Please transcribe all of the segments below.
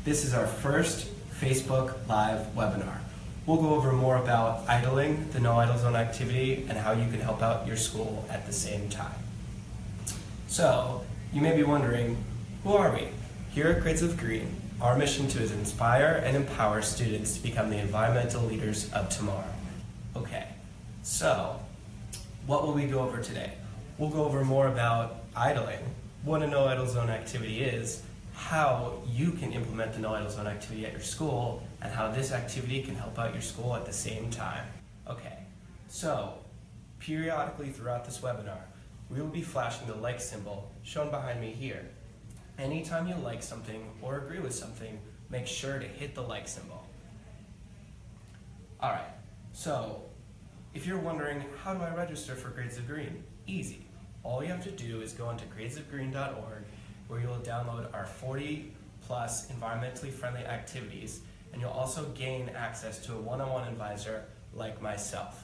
This is our first Facebook Live webinar. We'll go over more about idling, the No Idle Zone activity, and how you can help out your school at the same time. So, you may be wondering, who are we? Here at Grades of Green, our mission is to inspire and empower students to become the environmental leaders of tomorrow. Okay, so what will we go over today? We'll go over more about idling, what a No Idle Zone activity is, how you can implement the No Idle Zone activity at your school, and how this activity can help out your school at the same time. Okay, so periodically throughout this webinar, we will be flashing the like symbol shown behind me here. Anytime you like something or agree with something, make sure to hit the like symbol. Alright, so if you're wondering, how do I register for Grades of Green? Easy. All you have to do is go onto gradesofgreen.org, where you'll download our 40+ environmentally friendly activities, and you'll also gain access to a one-on-one advisor like myself.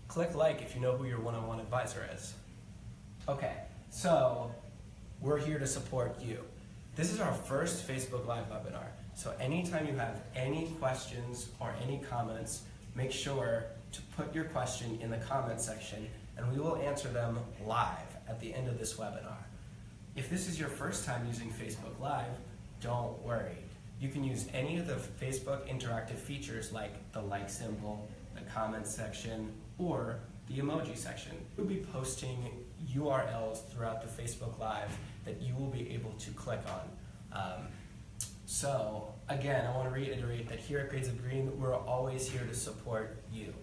Click like if you know who your one-on-one advisor is. Okay, so we're here to support you. This is our first Facebook Live webinar, so anytime you have any questions or any comments, make sure to put your question in the comment section, and we will answer them live at the end of this webinar. If this is your first time using Facebook Live, don't worry. You can use any of the Facebook interactive features like the like symbol, the comment section, or the emoji section. We'll be posting URLs throughout the Facebook Live that you will be able to click on. So again, I want to reiterate that here at Grades of Green, we're always here to support you.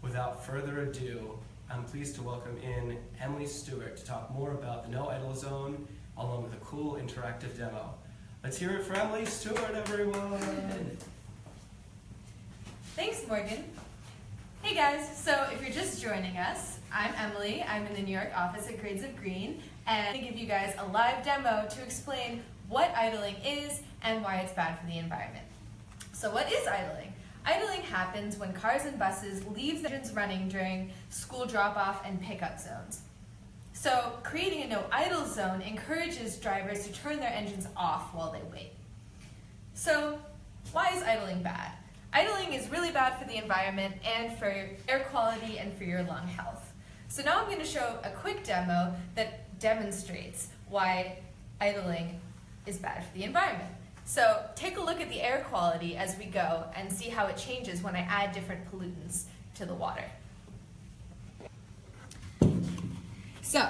Without further ado, I'm pleased to welcome in Emily Stewart to talk more about the No Idle Zone, along with a cool interactive demo. Let's hear it for Emily Stewart, everyone! Thanks, Morgan. Hey guys, so if you're just joining us, I'm Emily. I'm in the New York office at Grades of Green, and I'm going to give you guys a live demo to explain what idling is and why it's bad for the environment. So what is idling? Idling happens when cars and buses leave the engines running during school drop-off and pickup zones. So creating a no idle zone encourages drivers to turn their engines off while they wait. So why is idling bad? Idling is really bad for the environment and for air quality and for your lung health. So now I'm going to show a quick demo that demonstrates why idling is bad for the environment. So take a look at the air quality as we go and see how it changes when I add different pollutants to the water. So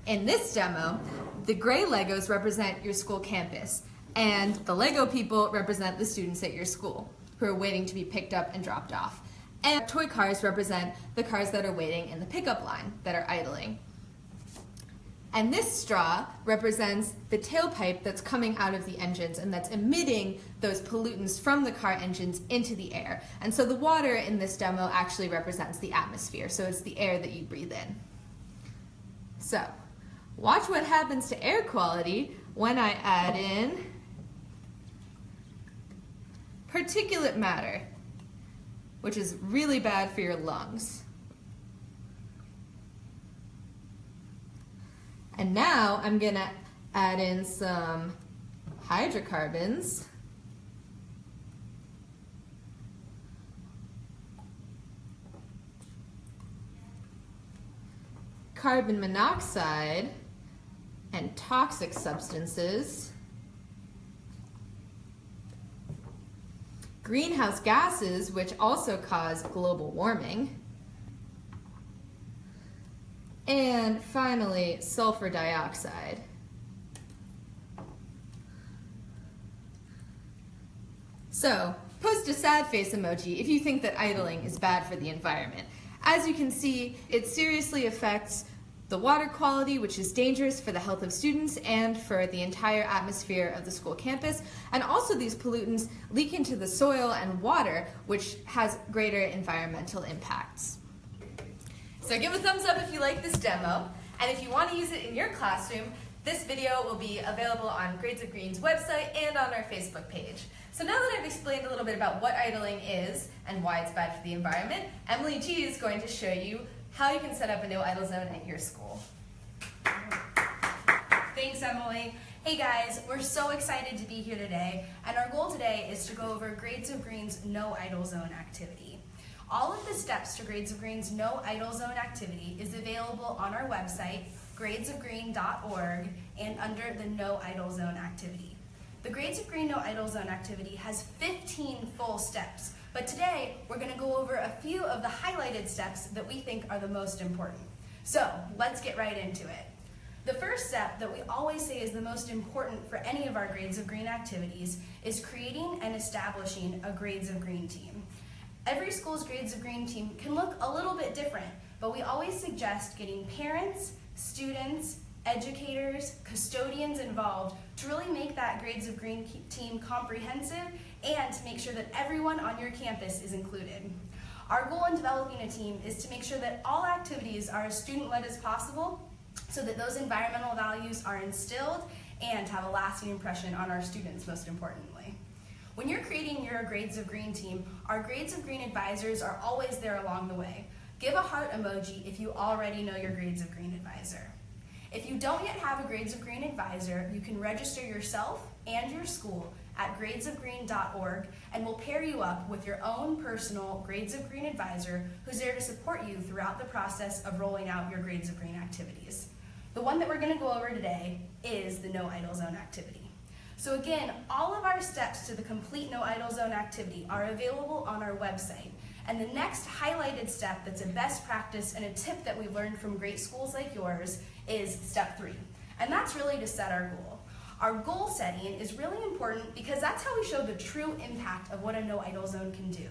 in this demo, the gray Legos represent your school campus, and the Lego people represent the students at your school who are waiting to be picked up and dropped off. And toy cars represent the cars that are waiting in the pickup line that are idling. And this straw represents the tailpipe that's coming out of the engines and that's emitting those pollutants from the car engines into the air. And so the water in this demo actually represents the atmosphere, so it's the air that you breathe in. So, watch what happens to air quality when I add in particulate matter, which is really bad for your lungs. And now I'm going to add in some hydrocarbons. Carbon monoxide and toxic substances. Greenhouse gases, which also cause global warming. And finally, sulfur dioxide. So, post a sad face emoji if you think that idling is bad for the environment. As you can see, it seriously affects the water quality, which is dangerous for the health of students and for the entire atmosphere of the school campus. And also these pollutants leak into the soil and water, which has greater environmental impacts. So give a thumbs up if you like this demo, and if you want to use it in your classroom, this video will be available on Grades of Green's website and on our Facebook page. So now that I've explained a little bit about what idling is and why it's bad for the environment, Emily G is going to show you how you can set up a no idle zone at your school. Thanks, Emily. Hey guys, we're so excited to be here today, and our goal today today is to go over Grades of Green's No Idle Zone activity. All of the steps to Grades of Green's No Idle Zone activity is available on our website, gradesofgreen.org, and under the No Idle Zone activity. The Grades of Green No Idle Zone activity has 15 full steps, but today we're going to go over a few of the highlighted steps that we think are the most important. So let's get right into it. The first step that we always say is the most important for any of our Grades of Green activities is creating and establishing a Grades of Green team. Every school's Grades of Green team can look a little bit different, but we always suggest getting parents, students, educators, custodians involved to really make that Grades of Green team comprehensive and to make sure that everyone on your campus is included. Our goal in developing a team is to make sure that all activities are as student-led as possible so that those environmental values are instilled and have a lasting impression on our students, most importantly. When you're creating your Grades of Green team, our Grades of Green advisors are always there along the way. Give a heart emoji if you already know your Grades of Green advisor. If you don't yet have a Grades of Green advisor, you can register yourself and your school at gradesofgreen.org, and we'll pair you up with your own personal Grades of Green advisor who's there to support you throughout the process of rolling out your Grades of Green activities. The one that we're going to go over today is the No Idle Zone activity. So again, all of our steps to the complete No Idle Zone activity are available on our website. And the next highlighted step that's a best practice and a tip that we've learned from great schools like yours is step 3. And that's really to set our goal. Our goal setting is really important because that's how we show the true impact of what a no idle zone can do.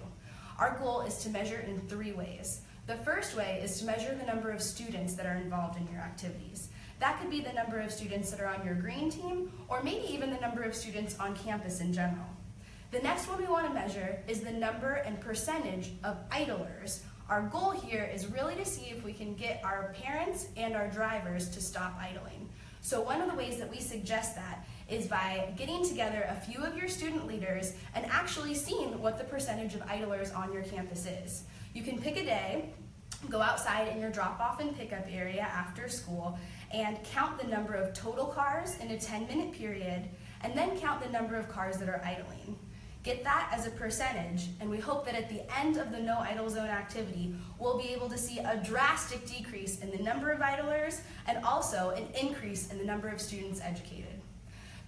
Our goal is to measure in 3 ways. The first way is to measure the number of students that are involved in your activities. That could be the number of students that are on your green team, or maybe even the number of students on campus in general. The next one we want to measure is the number and percentage of idlers. Our goal here is really to see if we can get our parents and our drivers to stop idling. So one of the ways that we suggest that is by getting together a few of your student leaders and actually seeing what the percentage of idlers on your campus is. You can pick a day, go outside in your drop-off and pickup area after school, and count the number of total cars in a 10-minute period, and then count the number of cars that are idling. Get that as a percentage, and we hope that at the end of the No Idle Zone activity, we'll be able to see a drastic decrease in the number of idlers and also an increase in the number of students educated.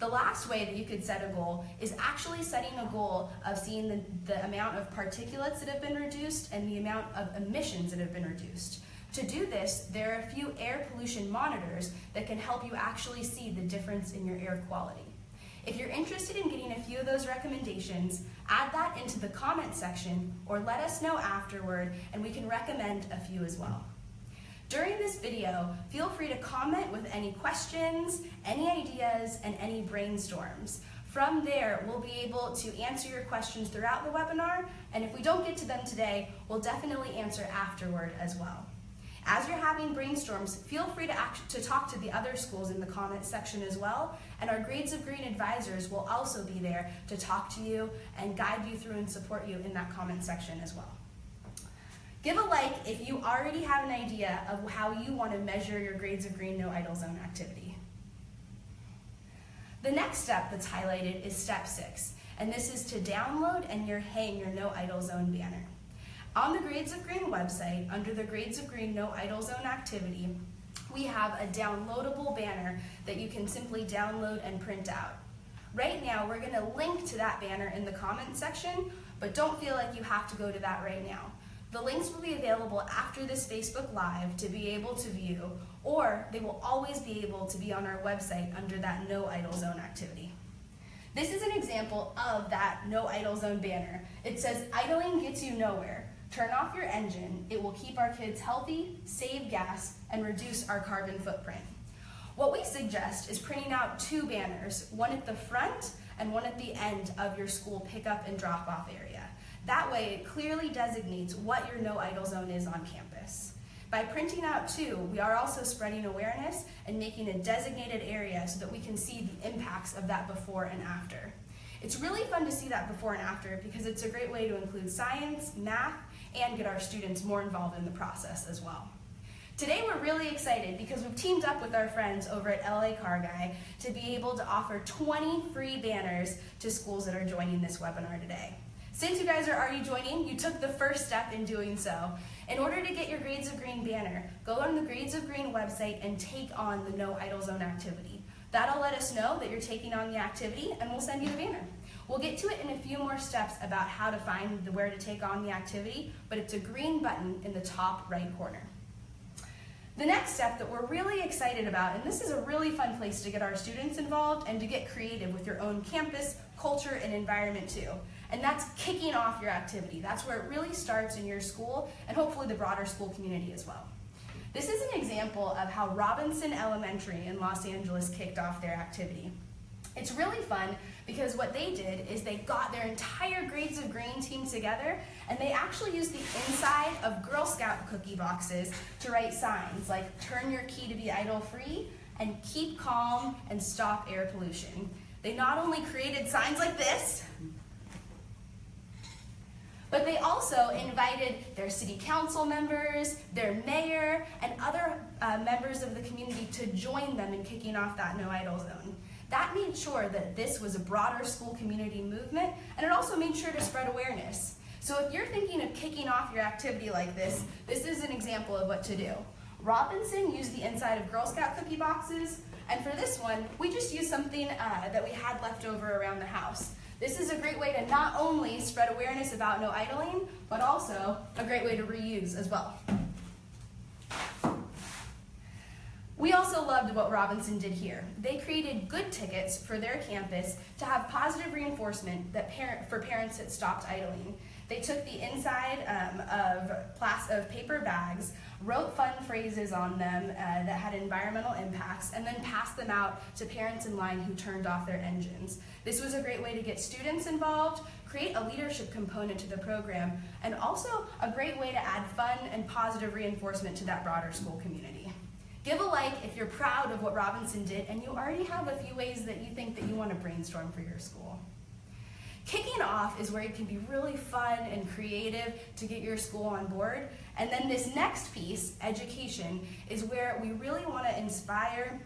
The last way that you could set a goal is actually setting a goal of seeing the amount of particulates that have been reduced and the amount of emissions that have been reduced. To do this, there are a few air pollution monitors that can help you actually see the difference in your air quality. If you're interested in getting a few of those recommendations, add that into the comment section or let us know afterward and we can recommend a few as well. During this video, feel free to comment with any questions, any ideas, and any brainstorms. From there, we'll be able to answer your questions throughout the webinar, and if we don't get to them today, we'll definitely answer afterward as well. As you're having brainstorms, feel free to talk to the other schools in the comments section as well, and our Grades of Green advisors will also be there to talk to you and guide you through and support you in that comment section as well. Give a like if you already have an idea of how you want to measure your Grades of Green No Idle Zone activity. The next step that's highlighted is step 6, and this is to download and hang your No Idle Zone banner. On the Grades of Green website, under the Grades of Green No Idle Zone activity, we have a downloadable banner that you can simply download and print out. Right now, we're going to link to that banner in the comments section, but don't feel like you have to go to that right now. The links will be available after this Facebook Live to be able to view, or they will always be able to be on our website under that No Idle Zone activity. This is an example of that No Idle Zone banner. It says, "Idling gets you nowhere. Turn off your engine. It will keep our kids healthy, save gas, and reduce our carbon footprint." What we suggest is printing out 2 banners, one at the front and one at the end of your school pickup and drop-off area. That way, it clearly designates what your No Idle Zone is on campus. By printing out 2, we are also spreading awareness and making a designated area so that we can see the impacts of that before and after. It's really fun to see that before and after because it's a great way to include science, math, and get our students more involved in the process as well. Today we're really excited because we've teamed up with our friends over at LA Car Guy to be able to offer 20 free banners to schools that are joining this webinar today. Since you guys are already joining, you took the first step in doing so. In order to get your Grades of Green banner, go on the Grades of Green website and take on the No Idle Zone activity. That'll let us know that you're taking on the activity and we'll send you the banner. We'll get to it in a few more steps about how to find where to take on the activity, but it's a green button in the top right corner. The next step that we're really excited about, and this is a really fun place to get our students involved and to get creative with your own campus, culture, and environment too. And that's kicking off your activity. That's where it really starts in your school and hopefully the broader school community as well. This is an example of how Robinson Elementary in Los Angeles kicked off their activity. It's really fun because what they did is they got their entire Grades of Green team together and they actually used the inside of Girl Scout cookie boxes to write signs like "Turn your key to be idle free" and "Keep calm and stop air pollution." They not only created signs like this, but they also invited their city council members, their mayor, and other members of the community to join them in kicking off that No Idle Zone. That made sure that this was a broader school community movement, and it also made sure to spread awareness. So if you're thinking of kicking off your activity like this is an example of what to do. Robinson used the inside of Girl Scout cookie boxes, and for this one, we just used something that we had left over around the house. This is a great way to not only spread awareness about no idling, but also a great way to reuse as well. We also loved what Robinson did here. They created good tickets for their campus to have positive reinforcement that for parents that stopped idling. They took the inside of paper bags, wrote fun phrases on them that had environmental impacts, and then passed them out to parents in line who turned off their engines. This was a great way to get students involved, create a leadership component to the program, and also a great way to add fun and positive reinforcement to that broader school community. Give a like if you're proud of what Robinson did and you already have a few ways that you think that you want to brainstorm for your school. Kicking off is where it can be really fun and creative to get your school on board. And then this next piece, education, is where we really want to inspire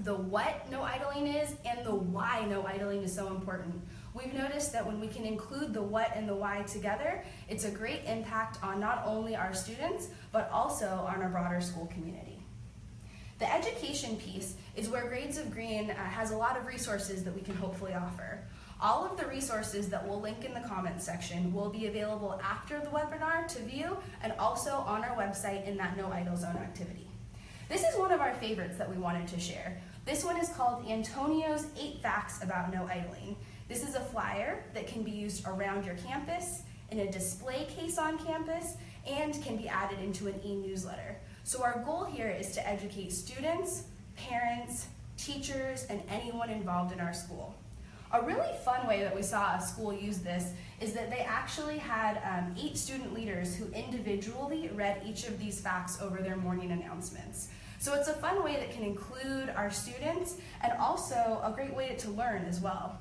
the what no idling is and the why no idling is so important. We've noticed that when we can include the what and the why together, it's a great impact on not only our students, but also on our broader school community. The education piece is where Grades of Green has a lot of resources that we can hopefully offer. All of the resources that we'll link in the comments section will be available after the webinar to view and also on our website in that No Idle Zone activity. This is one of our favorites that we wanted to share. This one is called Antonio's 8 Facts About No Idling. This is a flyer that can be used around your campus, in a display case on campus, and can be added into an e-newsletter. So our goal here is to educate students, parents, teachers, and anyone involved in our school. A really fun way that we saw a school use this is that they actually had 8 student leaders who individually read each of these facts over their morning announcements. So it's a fun way that can include our students and also a great way to learn as well.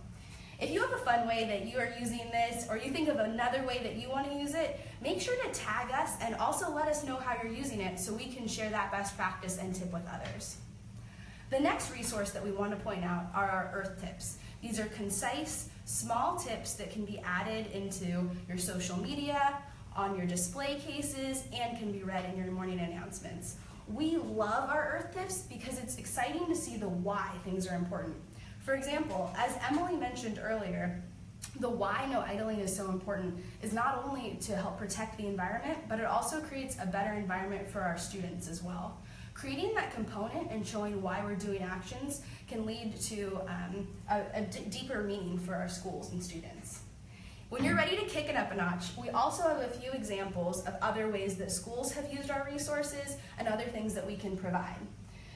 If you have a fun way that you are using this or you think of another way that you want to use it, make sure to tag us and also let us know how you're using it so we can share that best practice and tip with others. The next resource that we want to point out are our Earth Tips. These are concise, small tips that can be added into your social media, on your display cases, and can be read in your morning announcements. We love our Earth Tips because it's exciting to see the why things are important. For example, as Emily mentioned earlier, the why no idling is so important is not only to help protect the environment, but it also creates a better environment for our students as well. Creating that component and showing why we're doing actions can lead to a deeper meaning for our schools and students. When you're ready to kick it up a notch, we also have a few examples of other ways that schools have used our resources and other things that we can provide.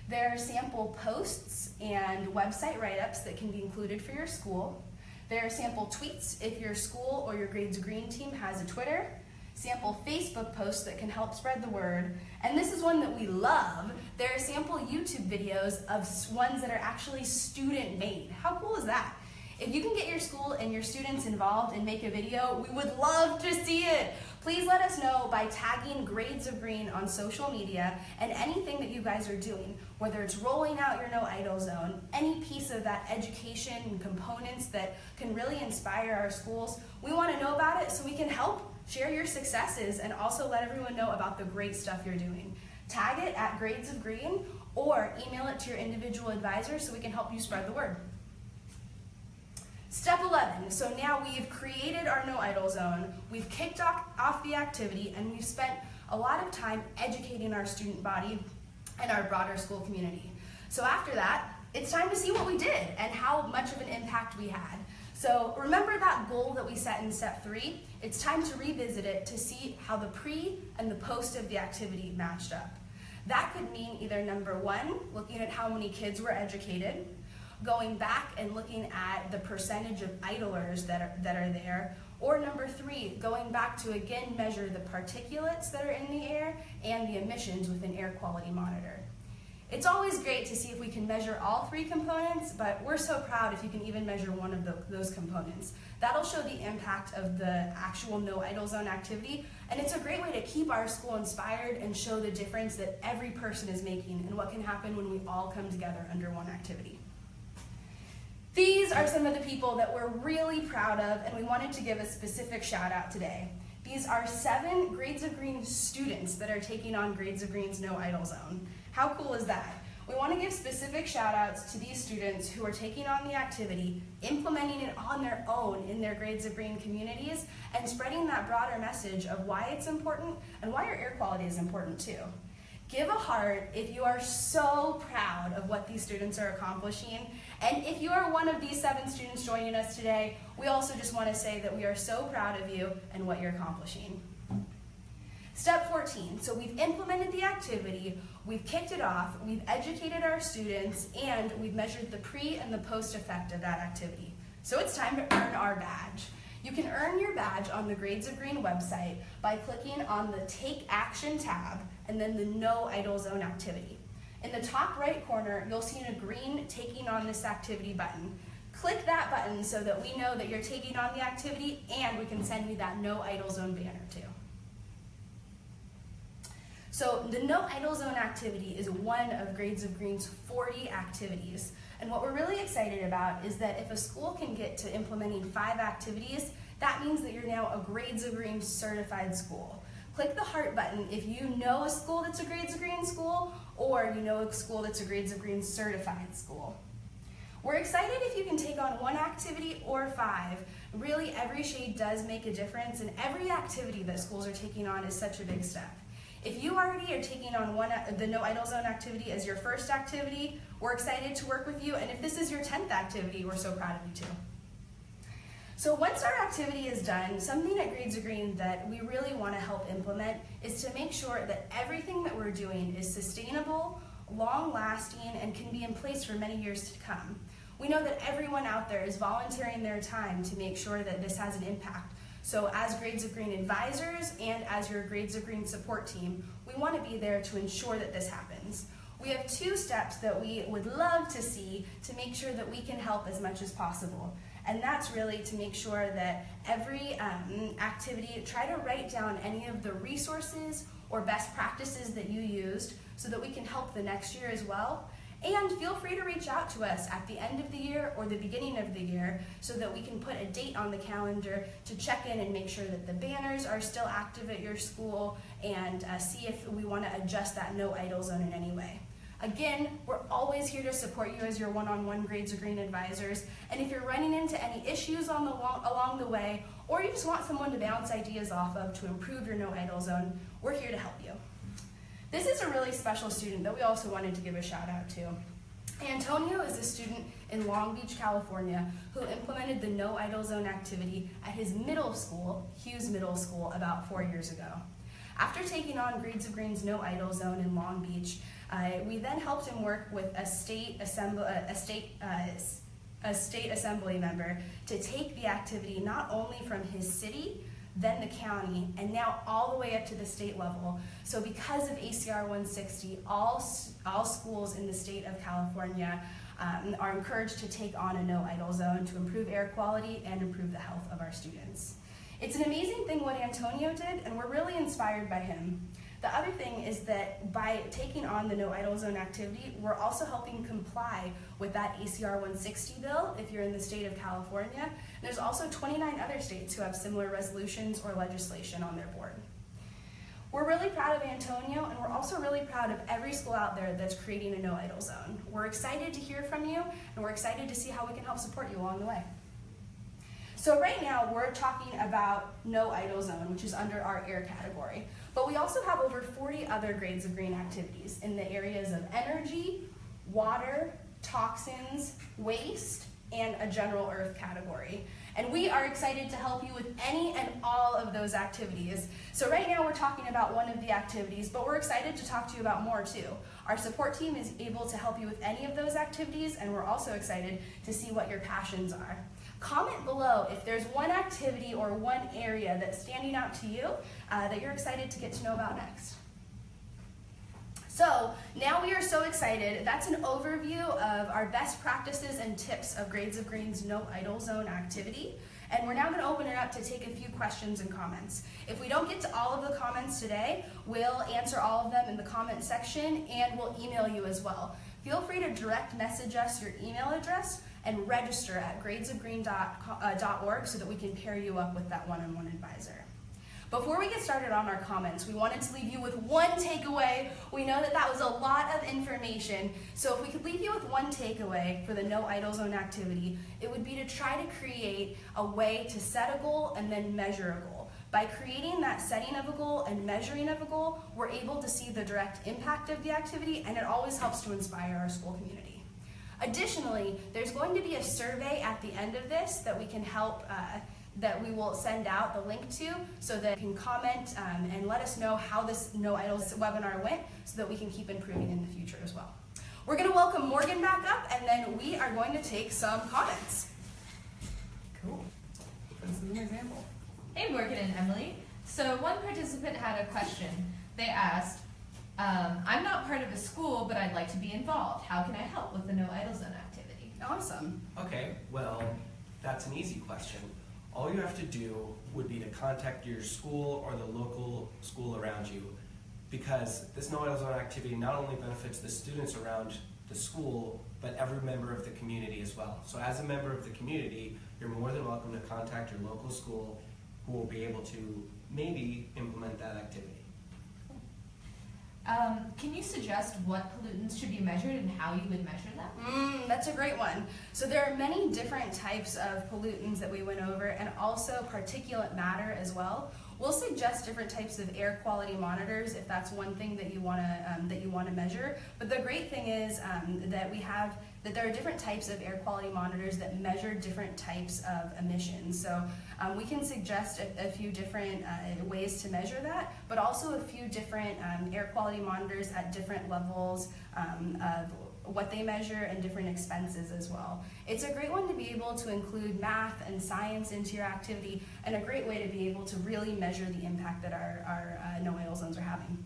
There are sample posts and website write-ups that can be included for your school. There are sample tweets if your school or your Grades Green team has a Twitter. Sample Facebook posts that can help spread the word. And this is one that we love. There are sample YouTube videos of ones that are actually student-made. How cool is that? If you can get your school and your students involved and make a video, we would love to see it. Please let us know by tagging Grades of Green on social media and anything that you guys are doing, whether it's rolling out your No Idle Zone, any piece of that education and components that can really inspire our schools. We want to know about it so we can help share your successes and also let everyone know about the great stuff you're doing. Tag it at Grades of Green or email it to your individual advisor so we can help you spread the word. Step 11, so now we've created our No Idle Zone, we've kicked off the activity, and we've spent a lot of time educating our student body and our broader school community. So after that, it's time to see what we did and how much of an impact we had. So remember that goal that we set in step 3? It's time to revisit it to see how the pre and the post of the activity matched up. That could mean either number 1, looking at how many kids were educated, going back and looking at the percentage of idlers that are there, or number 3, going back to again measure the particulates that are in the air and the emissions with an air quality monitor. It's always great to see if we can measure all 3 components, but we're so proud if you can even measure one of those components. That'll show the impact of the actual No Idle Zone activity, and it's a great way to keep our school inspired and show the difference that every person is making and what can happen when we all come together under one activity. These are some of the people that we're really proud of, and we wanted to give a specific shout out today. These are 7 Grades of Green students that are taking on Grades of Green's No Idle Zone. How cool is that? We want to give specific shout outs to these students who are taking on the activity, implementing it on their own in their Grades of Green communities, and spreading that broader message of why it's important and why your air quality is important too. Give a heart if you are so proud of what these students are accomplishing. And if you are one of these 7 students joining us today, we also just want to say that we are so proud of you and what you're accomplishing. Step 14, so we've implemented the activity, we've kicked it off, we've educated our students, and we've measured the pre and the post effect of that activity. So it's time to earn our badge. You can earn your badge on the Grades of Green website by clicking on the Take Action tab and then the No Idle Zone activity. In the top right corner, you'll see a green Taking on This Activity button. Click that button so that we know that you're taking on the activity and we can send you that No Idle Zone banner too. So the No Idle Zone activity is one of Grades of Green's 40 activities. And what we're really excited about is that if a school can get to implementing 5 activities, that means that you're now a Grades of Green certified school. Click the heart button if you know a school that's a Grades of Green school, or you know a school that's a Grades of Green certified school. We're excited if you can take on 1 activity or 5. Really, every shade does make a difference, and every activity that schools are taking on is such a big step. If you already are taking on the No Idle Zone activity as your first activity, we're excited to work with you, and if this is your 10th activity, we're so proud of you too. So once our activity is done, something at Grades of Green that we really want to help implement is to make sure that everything that we're doing is sustainable, long-lasting, and can be in place for many years to come. We know that everyone out there is volunteering their time to make sure that this has an impact. So as Grades of Green advisors and as your Grades of Green support team, we want to be there to ensure that this happens. We have 2 steps that we would love to see to make sure that we can help as much as possible. And that's really to make sure that every activity, try to write down any of the resources or best practices that you used so that we can help the next year as well. And feel free to reach out to us at the end of the year or the beginning of the year so that we can put a date on the calendar to check in and make sure that the banners are still active at your school and see if we want to adjust that No Idle Zone in any way. Again, we're always here to support you as your one-on-one Grades of Green advisors, and if you're running into any issues along the way, or you just want someone to bounce ideas off of to improve your No Idle Zone, we're here to help you. This is a really special student that we also wanted to give a shout out to. Antonio is a student in Long Beach, California, who implemented the No Idle Zone activity at his middle school, Hughes Middle School, about 4 years ago. After taking on Grades of Green's No Idle Zone in Long Beach, we then helped him work with a state assembly member to take the activity not only from his city, then the county, and now all the way up to the state level. So because of ACR 160, all schools in the state of California are encouraged to take on a no idle zone to improve air quality and improve the health of our students. It's an amazing thing what Antonio did, and we're really inspired by him. The other thing is that by taking on the no idle zone activity, we're also helping comply with that ACR 160 bill if you're in the state of California. And there's also 29 other states who have similar resolutions or legislation on their board. We're really proud of Antonio, and we're also really proud of every school out there that's creating a no idle zone. We're excited to hear from you, and we're excited to see how we can help support you along the way. So right now we're talking about no idle zone, which is under our air category. But we also have over 40 other grades of green activities in the areas of energy, water, toxins, waste, and a general earth category. And we are excited to help you with any and all of those activities. So right now we're talking about one of the activities, but we're excited to talk to you about more too. Our support team is able to help you with any of those activities, and we're also excited to see what your passions are. Comment below if there's one activity or one area that's standing out to you that you're excited to get to know about next. So now we are so excited. That's an overview of our best practices and tips of Grades of Green's No Idle Zone activity. And we're now going to open it up to take a few questions and comments. If we don't get to all of the comments today, we'll answer all of them in the comment section, and we'll email you as well. Feel free to direct message us your email address and register at gradesofgreen.org so that we can pair you up with that one-on-one advisor. Before we get started on our comments, we wanted to leave you with one takeaway. We know that that was a lot of information, so if we could leave you with one takeaway for the No Idle Zone activity, it would be to try to create a way to set a goal and then measure a goal. By creating that setting of a goal and measuring of a goal, we're able to see the direct impact of the activity, and it always helps to inspire our school community. Additionally, there's going to be a survey at the end of this that we can help that we will send out the link to so that you can comment and let us know how this No Idle webinar went so that we can keep improving in the future as well. We're going to welcome Morgan back up, and then we are going to take some comments. Cool. This is an example. Hey Morgan and Emily. So one participant had a question. They asked, I'm not part of a school, but I'd like to be involved. How can I help with the No Idle Zone activity? Awesome. Okay, well, that's an easy question. All you have to do would be to contact your school or the local school around you, because this No Idle Zone activity not only benefits the students around the school, but every member of the community as well. So as a member of the community, you're more than welcome to contact your local school, who will be able to maybe implement that activity. Can you suggest what pollutants should be measured and how you would measure them? That's a great one. So there are many different types of pollutants that we went over, and also particulate matter as well. We'll suggest different types of air quality monitors if that's one thing that you want to measure. But the great thing is that there are different types of air quality monitors that measure different types of emissions. So we can suggest a few different ways to measure that, but also a few different air quality monitors at different levels of what they measure and different expenses as well. It's a great one to be able to include math and science into your activity, and a great way to be able to really measure the impact that our No Idle Zones are having.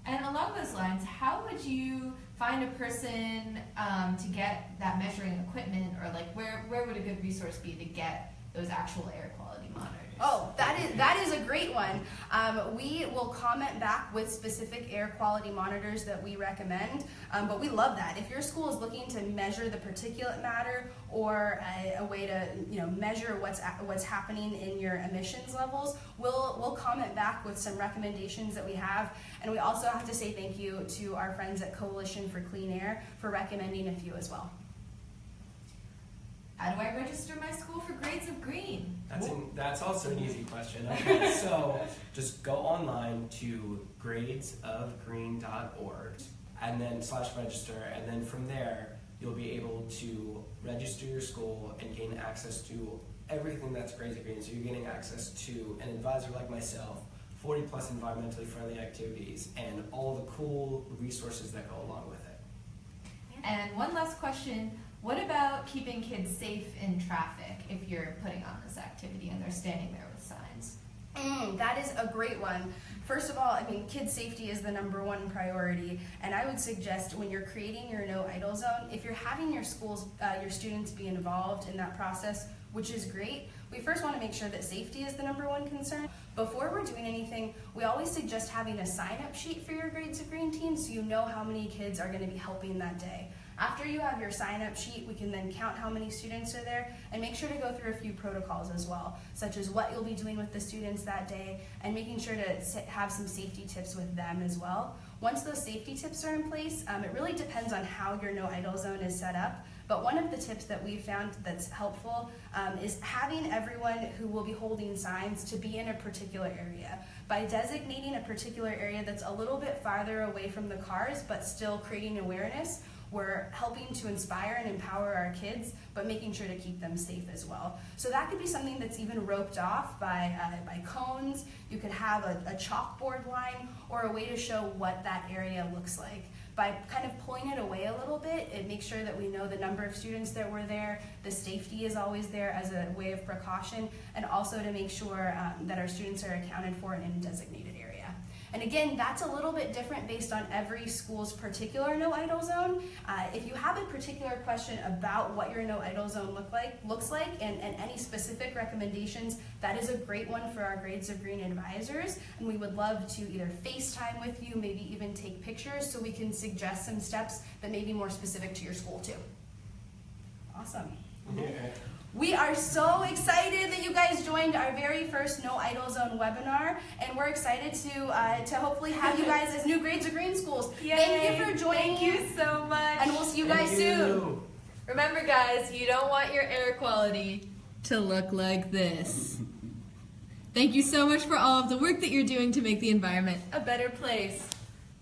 And along those lines, how would you find a person to get that measuring equipment, or like where would a good resource be to get those actual air quality monitors? Oh, that is a great one. We will comment back with specific air quality monitors that we recommend, but we love that. If your school is looking to measure the particulate matter or a way to measure what's happening in your emissions levels, we'll comment back with some recommendations that we have. And we also have to say thank you to our friends at Coalition for Clean Air for recommending a few as well. How do I register my school for Grades of Green? That's also an easy question. Okay, so just go online to gradesofgreen.org and then /register, and then from there you'll be able to register your school and gain access to everything that's Grades of Green. So you're getting access to an advisor like myself, 40 plus environmentally friendly activities, and all the cool resources that go along with it. And one last question. What about keeping kids safe in traffic if you're putting on this activity and they're standing there with signs? That is a great one. First of all, I mean, kids' safety is the #1 priority, and I would suggest when you're creating your no idle zone, if you're having your your students be involved in that process, which is great, we first want to make sure that safety is the #1 concern. Before we're doing anything, we always suggest having a sign-up sheet for your Grades of Green team so you know how many kids are going to be helping that day. After you have your sign-up sheet, we can then count how many students are there and make sure to go through a few protocols as well, such as what you'll be doing with the students that day and making sure to have some safety tips with them as well. Once those safety tips are in place, it really depends on how your no idle zone is set up. But one of the tips that we found that's helpful is having everyone who will be holding signs to be in a particular area. By designating a particular area that's a little bit farther away from the cars but still creating awareness, we're helping to inspire and empower our kids, but making sure to keep them safe as well. So that could be something that's even roped off by cones. You could have a chalkboard line or a way to show what that area looks like. By kind of pulling it away a little bit, it makes sure that we know the number of students that were there, the safety is always there as a way of precaution, and also to make sure that our students are accounted for in a designated area. And again, that's a little bit different based on every school's particular no idle zone. If you have a particular question about what your no idle zone looks like and any specific recommendations, that is a great one for our Grades of Green advisors. And we would love to either FaceTime with you, maybe even take pictures so we can suggest some steps that may be more specific to your school too. Awesome. Yeah. We are so excited that you guys joined our very first No Idle Zone webinar, and we're excited to hopefully have you guys as new Grades of Green schools. Yay. Thank you for joining. Thank you so much. And we'll see you guys soon. Remember, guys, you don't want your air quality to look like this. Thank you so much for all of the work that you're doing to make the environment a better place.